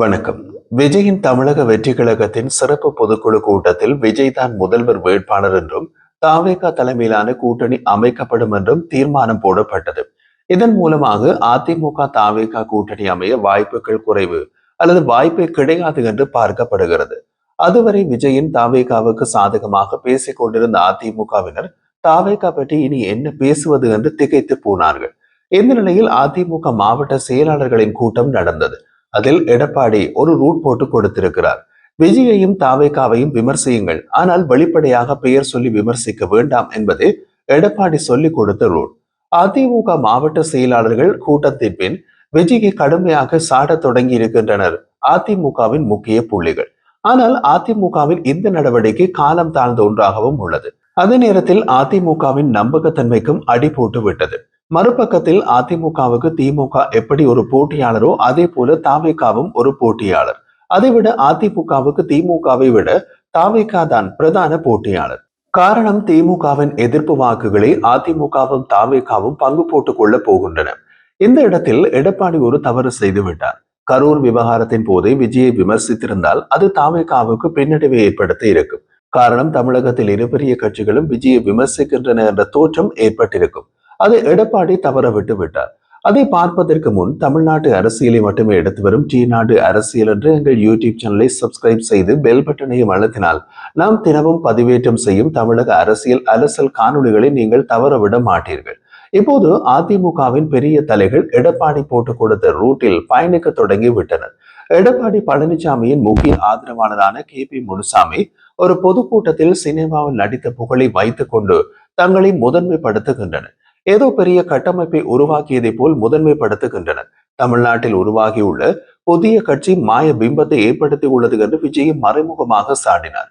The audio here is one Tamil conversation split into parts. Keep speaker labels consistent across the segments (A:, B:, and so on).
A: வணக்கம். விஜயின் தமிழக வெற்றி கழகத்தின் சிறப்பு பொதுக்குழு கூட்டத்தில் விஜய் தான் முதல்வர் வேட்பாளர் என்றும் தாவேகா தலைமையிலான கூட்டணி அமைக்கப்படும் என்றும் தீர்மானம் போடப்பட்டது. இதன் மூலமாக அதிமுக தாவேகா கூட்டணி அமைய வாய்ப்புகள் குறைவு அல்லது வாய்ப்பே கிடையாது என்று பார்க்கப்படுகிறது. அதுவரை விஜயின் தாவேகாவுக்கு சாதகமாக பேசிக் கொண்டிருந்த அதிமுகவினர் தாவேகா பற்றி இனி என்ன பேசுவது என்று திகைத்து போனார்கள். இந்த நிலையில் அதிமுக மாவட்ட செயலாளர்களின் கூட்டம் நடந்தது. அதில் எடப்பாடி ஒரு ரூட் போட்டு கொடுத்திருக்கிறார். விஜயையும் தாவேகாவையும் விமர்சியுங்கள், ஆனால் வெளிப்படையாக பெயர் சொல்லி விமர்சிக்க வேண்டாம் என்பது எடப்பாடி சொல்லிக் கொடுத்த ரூட். அதிமுக மாவட்ட செயலாளர்கள் கூட்டத்தின் பின் விஜயை கடுமையாக சாடத் தொடங்கி இருக்கின்றனர் அதிமுகவின் முக்கிய புள்ளிகள். ஆனால் அதிமுகவின் இந்த நடவடிக்கை காலம் தாழ்ந்த ஒன்றாகவும் உள்ளது. அதே நேரத்தில் அதிமுகவின் நம்பகத்தன்மைக்கும் அடி போட்டு விட்டது. மறுபக்கத்தில் அதிமுகவுக்கு திமுக எப்படி ஒரு போட்டியாளரோ அதே போல தாவேகாவும் ஒரு போட்டியாளர். அதைவிட அதிமுகவுக்கு திமுகவை விட தாவேகா தான் பிரதான போட்டியாளர். காரணம், திமுகவின் எதிர்ப்பு வாக்குகளை அதிமுகவும் தாவேகாவும் பங்கு போட்டுக் கொள்ள போகின்றன. இந்த இடத்தில் எடப்பாடி ஒரு தவறு செய்துவிட்டார். கரூர் விவகாரத்தின் போதே விஜயை விமர்சித்திருந்தால் அது தாவேகாவுக்கு பின்னடைவை ஏற்படுத்தி இருக்கும். காரணம், தமிழகத்தில் இரு பெரிய கட்சிகளும் விஜயை விமர்சிக்கின்றன என்ற தோற்றம் ஏற்பட்டிருக்கும். அதை எடப்பாடி தவற விட்டு விட்டார். அதை பார்ப்பதற்கு முன் தமிழ்நாட்டு அரசியலை மட்டுமே எடுத்து வரும் டி நாடு அரசியல் என்று எங்கள் யூடியூப் சேனலை சப்ஸ்கிரைப் செய்து பெல் பட்டனையும் அழுத்தினால் நாம் தினமும் பதிவேற்றம் செய்யும் தமிழக அரசியல் அலசல் காணொலிகளை நீங்கள் தவற விட மாட்டீர்கள். இப்போது அதிமுகவின் பெரிய தலைகள் எடப்பாடி போட்டு கொடுத்த ரூட்டில் பயணிக்க தொடங்கி விட்டனர். எடப்பாடி பழனிசாமியின் முக்கிய ஆதரவாளரான KP முனுசாமி ஒரு பொதுக்கூட்டத்தில் சினிமாவில் நடித்த புகழை வைத்துக் கொண்டு தங்களை முதன்மைப்படுத்துகின்றனர். ஏதோ பெரிய கட்டமைப்பை உருவாக்கியதை போல் முதன்மைப்படுத்துகின்றனர். தமிழ்நாட்டில் உருவாகியுள்ள புதிய கட்சி மாய பிம்பத்தை ஏற்படுத்தி உள்ளது என்று விஜய் மறைமுகமாக சாடினார்.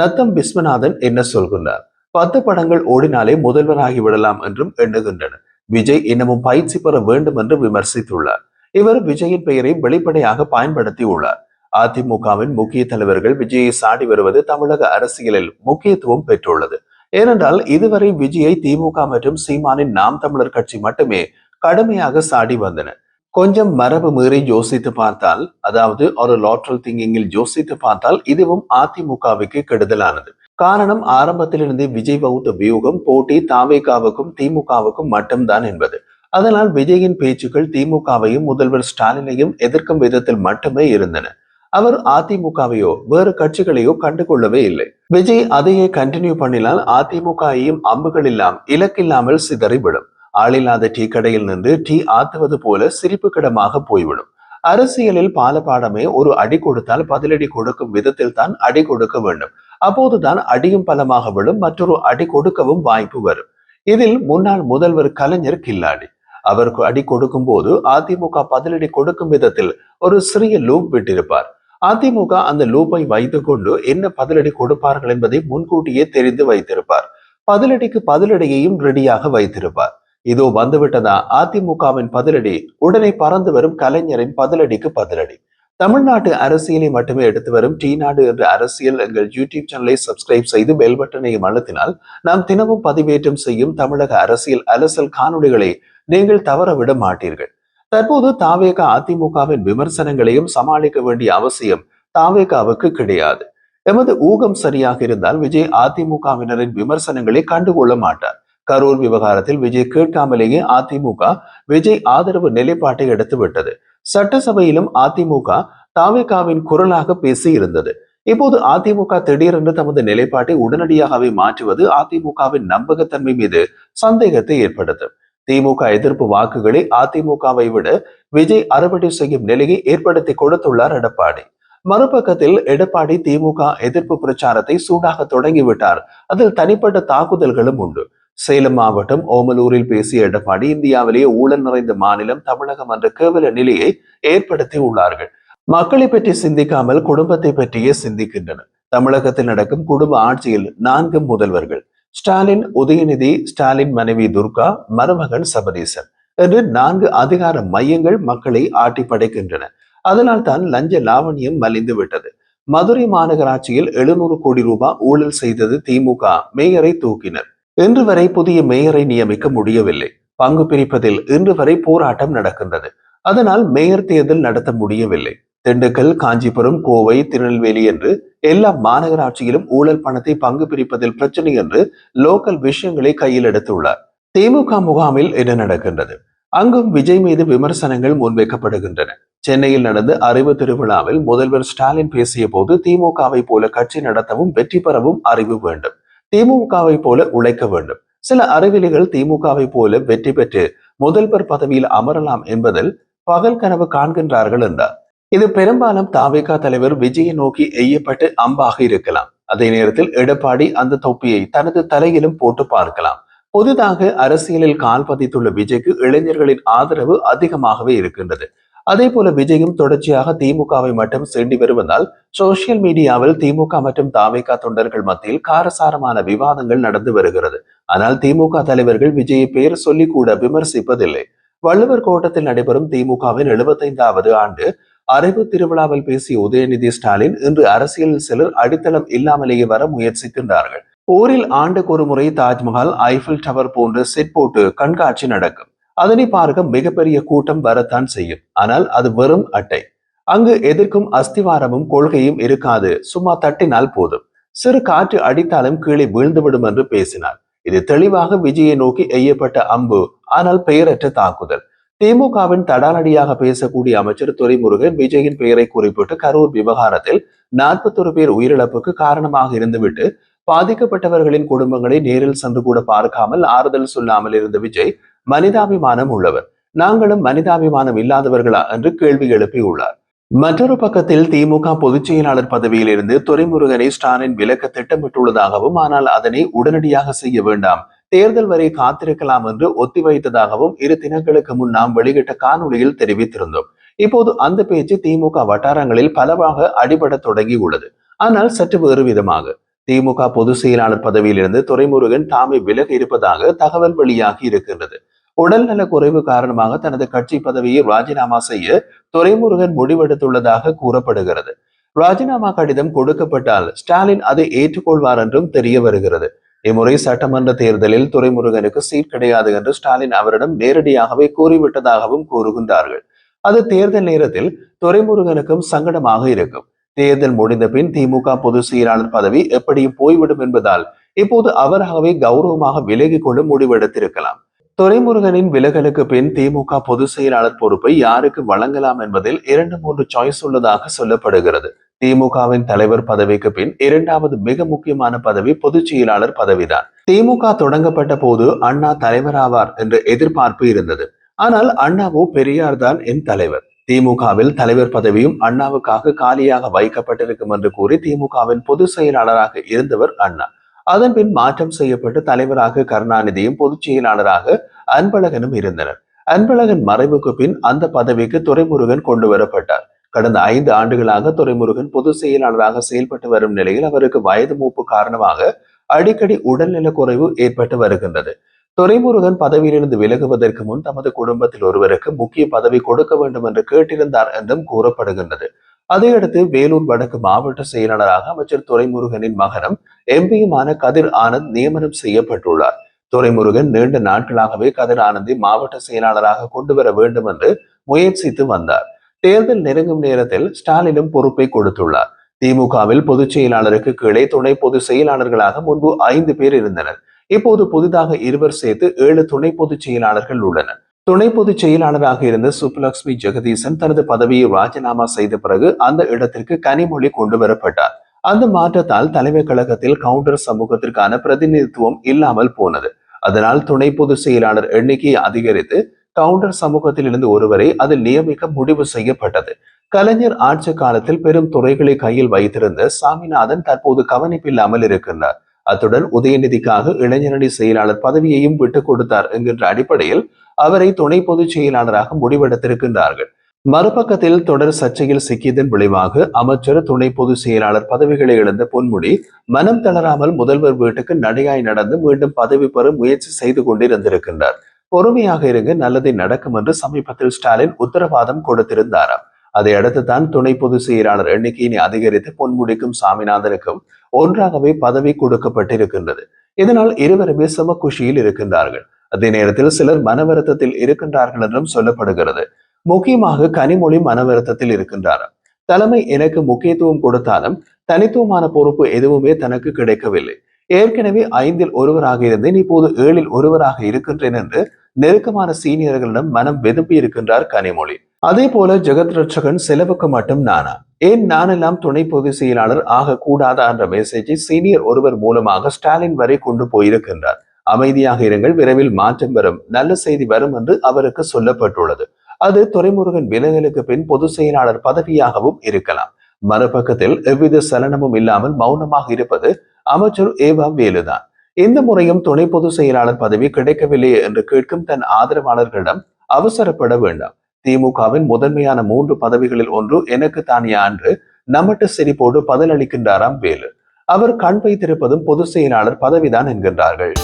A: நத்தம் விஸ்வநாதன் என்ன சொல்கின்றார்? 10 படங்கள் ஓடினாலே முதல்வராகி விடலாம் என்றும் எண்ணுகின்றனர். விஜய் இன்னமும் பயிற்சி பெற வேண்டும் என்று விமர்சித்துள்ளார். இவர் விஜயின் பெயரை வெளிப்படையாக பயன்படுத்தி உள்ளார். அதிமுகவின் முக்கிய தலைவர்கள் விஜயை சாடி வருவது தமிழக அரசியலில் முக்கியத்துவம் பெற்றுள்ளது. ஏனென்றால் இதுவரை விஜயை திமுக மற்றும் சீமானின் நாம் தமிழர் கட்சி மட்டுமே கடுமையாக சாடி வந்தன. கொஞ்சம் மரபு மீறி யோசித்து பார்த்தால், அதாவது ஒரு லாட்ரல் திங்கிங்கில் யோசித்து பார்த்தால் இதுவும் அதிமுகவுக்கு கெடுதலானது. காரணம், ஆரம்பத்திலிருந்தே விஜய் வகுத்த வியூகம் போட்டி தாவேகாவுக்கும் திமுகவுக்கும் மட்டும்தான் என்பது. அதனால் விஜயின் பேச்சுக்கள் திமுகவையும் முதல்வர் ஸ்டாலினையும் எதிர்க்கும் விதத்தில் மட்டுமே இருந்தன. அவர் அதிமுகவையோ வேறு கட்சிகளையோ கண்டுகொள்ளவே இல்லை. விஜய் அதையே கண்டினியூ பண்ணினால் அதிமுகவையும் அம்புகள் இலக்கில்லாமல் சிதறிவிடும். ஆளில்லாத டீ கடையில் நின்று டீ ஆத்துவது போல சிரிப்பு கிடமாக போய்விடும். அரசியலில் பாடமே ஒரு அடி கொடுத்தால் பதிலடி கொடுக்கும் விதத்தில் தான் அடி கொடுக்க வேண்டும். அப்போதுதான் அடியும் பலமாக விடும், மற்றொரு அடி கொடுக்கவும் வாய்ப்பு வரும். இதில் முன்னாள் முதல்வர் கலைஞர் கில்லாடி. அவருக்கு அடி கொடுக்கும் போது அதிமுக பதிலடி கொடுக்கும் விதத்தில் ஒரு சிறிய லூப் விட்டிருப்பார். அதிமுக அந்த லூப்பை வைத்துக் கொண்டு என்ன பதிலடி கொடுப்பார்கள் என்பதை முன்கூட்டியே தெரிந்து வைத்திருப்பார். பதிலடிக்கு பதிலடியையும் ரெடியாக வைத்திருப்பார். இதோ வந்துவிட்டதா அதிமுகவின் பதிலடி, உடனே பறந்து வரும் கலைஞரின் பதிலடிக்கு பதிலடி. தமிழ்நாட்டு அரசியலை மட்டுமே எடுத்து வரும் டி நாடு என்ற அரசியல் எங்கள் யூடியூப் சேனலை சப்ஸ்கிரைப் செய்து பெல் பட்டனையும் அழுத்தினால் நாம் தினமும் பதிவேற்றம் செய்யும் தமிழக அரசியல் அலசல் காணொலிகளை நீங்கள் தவற விட மாட்டீர்கள். தற்போது தாவேகா அதிமுகவின் விமர்சனங்களையும் சமாளிக்க வேண்டிய அவசியம் தாவேகாவுக்கு கிடையாது. எமது ஊகம் சரியாக இருந்தால் விஜய் அதிமுகவினரின் விமர்சனங்களை கண்டுகொள்ள மாட்டார். கரூர் விவகாரத்தில் விஜய் கேட்காமலேயே அதிமுக விஜய் ஆதரவு நிலைப்பாட்டை எடுத்து விட்டது. சட்டசபையிலும் அதிமுக தாவேகாவின் குரலாக பேசி இருந்தது. இப்போது அதிமுக திடீரென்று தமது நிலைப்பாட்டை உடனடியாகவே மாற்றுவது அதிமுகவின் நம்பகத்தன்மை மீது சந்தேகத்தை ஏற்படுத்தும். திமுக எதிர்ப்பு வாக்குகளை அதிமுகவை விட விஜய் அறுவடை செய்யும் நிலையை ஏற்படுத்தி கொடுத்துள்ளார் எடப்பாடி. மறுபக்கத்தில் எடப்பாடி திமுக எதிர்ப்பு பிரச்சாரத்தை சூடாக தொடங்கிவிட்டார். அதில் தனிப்பட்ட தாக்குதல்களும் உண்டு. சேலம் மாவட்டம் ஓமலூரில் பேசிய எடப்பாடி, இந்தியாவிலேயே ஊழல் நிறைந்த மாநிலம் தமிழகம் என்ற கேவல நிலையை ஏற்படுத்தி உள்ளார்கள். மக்களை பற்றி சிந்திக்காமல் குடும்பத்தை பற்றியே சிந்திக்கின்றனர். தமிழகத்தில் நடக்கும் குடும்ப ஆட்சியில் 4 முதல்வர்கள்: ஸ்டாலின், உதயநிதி, ஸ்டாலின் மனைவி துர்கா, மருமகன் சபரீசன் என்று 4 அதிகார மையங்கள் மக்களை ஆட்டி படைக்கின்றன. அதனால் தான் லஞ்ச லாவணியம் மலிந்து விட்டது. மதுரை மாநகராட்சியில் 700 கோடி ரூபாய் ஊழல் செய்தது திமுக. மேயரை தூக்கினர். இன்று வரை புதிய மேயரை நியமிக்க முடியவில்லை. பங்கு பிரிப்பதில் இன்று வரை போராட்டம் நடக்கின்றது. அதனால் மேயர் தேர்தல் நடத்த முடியவில்லை. திண்டுக்கல், காஞ்சிபுரம், கோவை, திருநெல்வேலி என்று எல்லா மாநகராட்சியிலும் ஊழல் பணத்தை பங்கு பிரிப்பதில் பிரச்சனை என்று லோக்கல் விஷயங்களை கையில் எடுத்துள்ளார். திமுக முகாமில் என்ன நடக்கின்றது? அங்கும் விஜய் மீது விமர்சனங்கள் முன்வைக்கப்படுகின்றன. சென்னையில் நடந்த அறிவு திருவிழாவில் முதல்வர் ஸ்டாலின் பேசிய போது திமுகவை போல கட்சி நடத்தவும் வெற்றி பெறவும் அறிவு வேண்டும், திமுகவை போல உழைக்க வேண்டும். சில அறிவிலிகள் திமுகவை போல வெற்றி பெற்று முதல்வர் பதவியில் அமரலாம் என்பதில் பகல் கனவு காண்கின்றார்கள் என்றார். இது பெரும்பாலும் தாவேகா தலைவர் விஜயை நோக்கி எய்யப்பட்டு அம்பாக இருக்கலாம். அதே நேரத்தில் எடப்பாடி அந்த தொப்பியை தனது தலையிலும் போட்டு பார்க்கலாம். புதிதாக அரசியலில் கால் பதித்துள்ள விஜய்க்கு இளைஞர்களின் ஆதரவு அதிகமாகவே இருக்கின்றது. அதே போல விஜயும் தொடர்ச்சியாக திமுகவை மட்டும் சென்றி வருவதால் சோசியல் மீடியாவில் திமுக மற்றும் தாவேகா தொண்டர்கள் மத்தியில் காரசாரமான விவாதங்கள் நடந்து வருகிறது. ஆனால் திமுக தலைவர்கள் விஜயை பெயர் சொல்லி கூட விமர்சிப்பதில்லை. வள்ளுவர் கோட்டத்தில் நடைபெறும் திமுகவின் 75வது ஆண்டு அறிவு திருவிழாவில் பேசிய உதயநிதி ஸ்டாலின் இன்று அரசியலில் சிலர் அடித்தளம் இல்லாமலேயே வர முயற்சிக்கின்றார்கள். ஊரில் ஆண்டுக்கு ஒரு முறை தாஜ்மஹால், ஐஃபில் டவர் போன்ற செட் போட்டு கண்காட்சி நடக்கும். அதனை பார்க்க மிகப்பெரிய கூட்டம் வரத்தான் செய்யும். ஆனால் அது வெறும் அட்டை. அங்கு எதிர்க்கும் அஸ்திவாரமும் கொள்கையும் இருக்காது. சும்மா தட்டினால் போதும். சிறு காற்று அடித்தாலும் கீழே வீழ்ந்துவிடும் என்று பேசினார். இது தெளிவாக விஜயை நோக்கி எய்யப்பட்ட அம்பு. ஆனால் பெயரற்ற தாக்குதல். திமுகவின் தடாலடியாக பேசக்கூடிய அமைச்சர் துரைமுருகன் விஜயின் பெயரை குறிப்பிட்டு கரூர் விவகாரத்தில் 41 பேர் உயிரிழப்புக்கு காரணமாக இருந்துவிட்டு பாதிக்கப்பட்டவர்களின் குடும்பங்களை நேரில் சென்று கூட பார்க்காமல் ஆறுதல் சொல்லாமல் இருந்த விஜய் மனிதாபிமானம் உள்ளவர், நாங்களும் மனிதாபிமானம் இல்லாதவர்களா என்று கேள்வி எழுப்பியுள்ளார். மற்றொரு பக்கத்தில் திமுக பொதுச் செயலாளர் பதவியில் இருந்து துரைமுருகனை ஸ்டாலின் விலக்க திட்டமிட்டுள்ளதாகவும், ஆனால் அதனை உடனடியாக செய்ய வேண்டாம், தேர்தல் வரை காத்திருக்கலாம் என்று ஒத்திவைத்ததாகவும் 2 தினங்களுக்கு முன் நாம் வெளியிட்ட காணொலியில் தெரிவித்திருந்தோம். இப்போது அந்த பேச்சு திமுக வட்டாரங்களில் பலவாக அடிபட தொடங்கி உள்ளது. ஆனால் சற்று வேறு விதமாக திமுக பொதுச் செயலாளர் பதவியில் இருந்து துரைமுருகன் தாமே விலக இருப்பதாக தகவல் வெளியாகி இருக்கின்றது. உடல்நல குறைவு காரணமாக தனது கட்சி பதவியை ராஜினாமா செய்ய துரைமுருகன் முடிவெடுத்துள்ளதாக கூறப்படுகிறது. ராஜினாமா கடிதம் கொடுக்கப்பட்டால் ஸ்டாலின் அதை ஏற்றுக்கொள்வார் என்றும் தெரிய வருகிறது. இம்முறை சட்டமன்ற தேர்தலில் துரைமுருகனுக்கு சீட் கிடையாது என்று ஸ்டாலின் அவரிடம் நேரடியாகவே கூறிவிட்டதாகவும் கூறுகின்றார்கள். அது தேர்தல் நேரத்தில் துரைமுருகனுக்கும் சங்கடமாக இருக்கும். தேர்தல் முடிந்த பின் திமுக பொதுச் செயலாளர் பதவி எப்படியும் போய்விடும் என்பதால் இப்போது அவராகவே கௌரவமாக விலகிக் கொள்ள முடிவெடுத்திருக்கலாம். துரைமுருகனின் விலகலுக்கு பின் திமுக பொதுச் செயலாளர் பொறுப்பை யாருக்கு வழங்கலாம் என்பதில் 2-3 சாய்ஸ் உள்ளதாக சொல்லப்படுகிறது. திமுகவின் தலைவர் பதவிக்கு பின் 2வது மிக முக்கியமான பதவி பொதுச் செயலாளர் பதவிதான். திமுக தொடங்கப்பட்ட போது அண்ணா தலைவராவார் என்ற எதிர்பார்ப்பு இருந்தது. ஆனால் அண்ணாவோ பெரியார் தான் என் தலைவர், திமுகவில் தலைவர் பதவியும் அண்ணாவுக்காக காலியாக வைக்கப்பட்டிருக்கும் என்று கூறி திமுகவின் பொதுச் செயலாளராக இருந்தவர் அண்ணா. அதன் பின் மாற்றம் செய்யப்பட்டு தலைவராக கருணாநிதியும் பொதுச் செயலாளராக அன்பழகனும் இருந்தனர். அன்பழகன் மறைவுக்கு பின் அந்த பதவிக்கு துரைமுருகன் கொண்டு வரப்பட்டார். கடந்த 5 ஆண்டுகளாக துரைமுருகன் பொதுச் செயலாளராக செயல்பட்டு வரும் நிலையில் அவருக்கு வயது மூப்பு காரணமாக அடிக்கடி உடல்நல குறைவு ஏற்பட்டு வருகின்றது. துரைமுருகன் பதவியிலிருந்து விலகுவதற்கு முன் தமது குடும்பத்தில் ஒருவருக்கு முக்கிய பதவி கொடுக்க வேண்டும் என்று கேட்டிருந்தார் என்றும் கூறப்படுகின்றது. அதையடுத்து வேலூர் வடக்கு மாவட்ட செயலாளராக அமைச்சர் துரைமுருகனின் மகனும் எம்பியுமான கதிர் ஆனந்த் நியமனம் செய்யப்பட்டுள்ளார். துரைமுருகன் நீண்ட நாட்களாகவே கதிர் ஆனந்தை மாவட்ட செயலாளராக கொண்டு வர வேண்டும் என்று முயற்சித்து வந்தார். தேர்தல் நெருங்கும் நேரத்தில் ஸ்டாலினும் பொறுப்பை கொடுத்துள்ளார். திமுகவில் பொதுச் செயலாளருக்கு கீழே துணை பொதுச் செயலாளர்களாக முன்பு 5 பேர் இருந்தனர். இப்போது புதிதாக 2 சேர்த்து 7 துணை பொதுச் செயலாளர்கள் உள்ளனர். துணை பொதுச் செயலாளராக இருந்த சுப்புலட்சுமி ஜெகதீசன் தனது பதவியை ராஜினாமா செய்த பிறகு அந்த இடத்திற்கு கனிமொழி கொண்டு வரப்பட்டார். அந்த மாற்றத்தால் தலைமை கழகத்தில் கவுண்டர் சமூகத்திற்கான பிரதிநிதித்துவம் இல்லாமல் போனது. அதனால் துணை பொதுச் செயலாளர் எண்ணிக்கையை அதிகரித்து கவுண்டர் சமூகத்தில் இருந்து ஒருவரை அதில் நியமிக்க முடிவு செய்யப்பட்டது. கலைஞர் ஆட்சி காலத்தில் பெரும் துறைகளை கையில் வைத்திருந்த சாமிநாதன் தற்போது கவனிப்பில்லாமல் இருக்கின்றார். அத்துடன் உதயநிதிக்காக இளைஞரணி செயலாளர் பதவியையும் விட்டுக் கொடுத்தார் என்கின்ற அடிப்படையில் அவரை துணை பொதுச் செயலாளராக முடிவெடுத்திருக்கின்றார்கள். மறுபக்கத்தில் தொடர் சர்ச்சையில் சிக்கியதன் விளைவாக அமைச்சர், துணை பொதுச் செயலாளர் பதவிகளை இழந்த பொன்முடி மனம் தளராமல் முதல்வர் வீட்டுக்கு நடையாய் நடந்து மீண்டும் பதவி பெற முயற்சி செய்து கொண்டிருந்திருக்கின்றார். பொறுமையாக இருங்க, நல்லதை நடக்கும் என்று சமீபத்தில் ஸ்டாலின் உத்தரவாதம் கொடுத்திருந்தாராம். அதை அடுத்து தான் துணை பொதுச் செயலாளர் எண்ணிக்கையினை அதிகரித்து பொன்முடிக்கும் சாமிநாதனுக்கும் ஒன்றாகவே பதவி கொடுக்கப்பட்டிருக்கின்றது. இதனால் இருவருமே சம குஷியில் இருக்கின்றார்கள். அதே நேரத்தில் சிலர் மனவருத்தத்தில் இருக்கின்றார்கள் என்றும் சொல்லப்படுகிறது. முக்கியமாக கனிமொழி மனவருத்தத்தில் இருக்கின்றார். தலைமை எனக்கு முக்கியத்துவம் கொடுத்தாலும் தனித்துவமான பொறுப்பு எதுவுமே தனக்கு கிடைக்கவில்லை. ஏற்கனவே 5இல் ஒருவராக இருந்தேன், இப்போது 7இல் ஒருவராக இருக்கின்றேன் என்று நெருக்கமான சீனியர்களிடம் மனம் வெதுப்பி இருக்கின்றார் கனிமொழி. அதே போல ஜெகத் ரட்சகன் செலவுக்கு மட்டும் நானா, ஏன் நானெல்லாம் துணை பொதுச் செயலாளர் ஆக கூடாதா என்ற மெசேஜை சீனியர் ஒருவர் மூலமாக ஸ்டாலின் வரை கொண்டு போயிருக்கின்றார். அமைதியாக இருங்கள், விரைவில் மாற்றம் வரும், நல்ல செய்தி வரும் என்று அவருக்கு சொல்லப்பட்டுள்ளது. அது துரைமுருகன் விலகலுக்கு பின் பொதுச் செயலாளர் பதவியாகவும் இருக்கலாம். மறுபக்கத்தில் எவ்வித சலனமும் இல்லாமல் மௌனமாக இருப்பது அமைச்சர் ஏவா வேலுதான். இந்த முறையும் துணை பொதுச் செயலாளர் பதவி கிடைக்கவில்லையே என்று கேட்கும் தன் ஆதரவாளர்களிடம் அவசரப்பட வேண்டாம். திமுகவின் முதன்மையான 3 பதவிகளில் ஒன்று எனக்கு தானியா என்று நம்மட்டு சிரிப்போடு பதிலளிக்கின்றாராம் வேலு. அவர் கண் வைத்திருப்பதும் பொதுச் செயலாளர் பதவிதான் என்கின்றார்கள்.